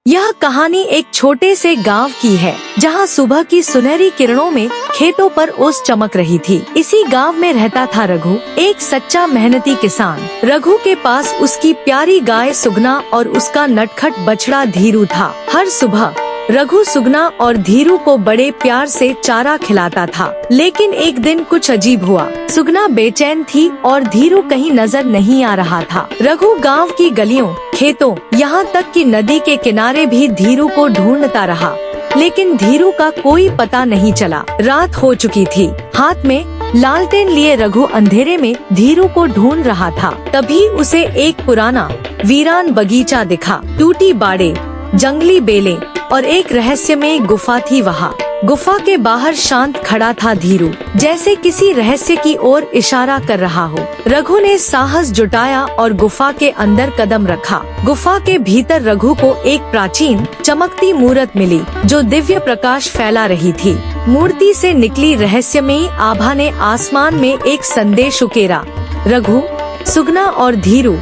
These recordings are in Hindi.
यह कहानी एक छोटे से गांव की है जहां सुबह की सुनहरी किरणों में खेतों पर ओस चमक रही थी। इसी गांव में रहता था रघु, एक सच्चा मेहनती किसान। रघु के पास उसकी प्यारी गाय सुगना और उसका नटखट बछड़ा धीरू था। हर सुबह रघु सुगना और धीरू को बड़े प्यार से चारा खिलाता था। लेकिन एक दिन कुछ अजीब हुआ। सुगना बेचैन थी और धीरू कहीं नजर नहीं आ रहा था। रघु गांव की गलियों, खेतों, यहाँ तक कि नदी के किनारे भी धीरू को ढूंढता रहा, लेकिन धीरू का कोई पता नहीं चला। रात हो चुकी थी। हाथ में लालटेन लिए रघु अंधेरे में धीरू को ढूंढ रहा था। तभी उसे एक पुराना वीरान बगीचा दिखा। टूटी बाड़े, जंगली बेलें और एक रहस्यमय गुफा थी वहाँ। गुफा के बाहर शांत खड़ा था धीरू, जैसे किसी रहस्य की ओर इशारा कर रहा हो। रघु ने साहस जुटाया और गुफा के अंदर कदम रखा। गुफा के भीतर रघु को एक प्राचीन चमकती मूर्त मिली जो दिव्य प्रकाश फैला रही थी। मूर्ति से निकली रहस्यमयी आभा ने आसमान में एक संदेश उकेरा। रघु, सुगना और धीरू,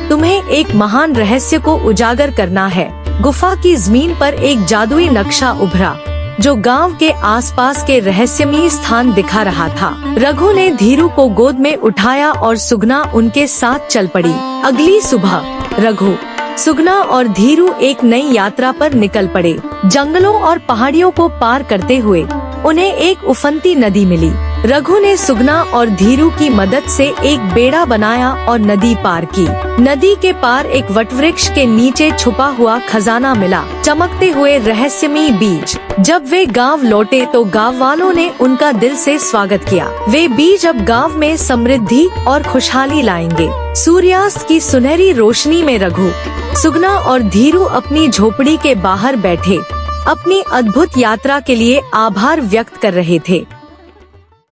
तुम्हें एक महान रहस्य को उजागर करना है। गुफा की जमीन पर एक जादुई नक्शा उभरा जो गांव के आसपास के रहस्यमयी स्थान दिखा रहा था। रघु ने धीरू को गोद में उठाया और सुगना उनके साथ चल पड़ी। अगली सुबह रघु, सुगना और धीरू एक नई यात्रा पर निकल पड़े। जंगलों और पहाड़ियों को पार करते हुए उन्हें एक उफनती नदी मिली। रघु ने सुगना और धीरू की मदद से एक बेड़ा बनाया और नदी पार की। नदी के पार एक वटवृक्ष के नीचे छुपा हुआ खजाना मिला, चमकते हुए रहस्यमयी बीज। जब वे गांव लौटे तो गांव वालों ने उनका दिल से स्वागत किया। वे बीज अब गांव में समृद्धि और खुशहाली लाएंगे। सूर्यास्त की सुनहरी रोशनी में रघु, सुगना और धीरू अपनी झोपड़ी के बाहर बैठे अपनी अद्भुत यात्रा के लिए आभार व्यक्त कर रहे थे।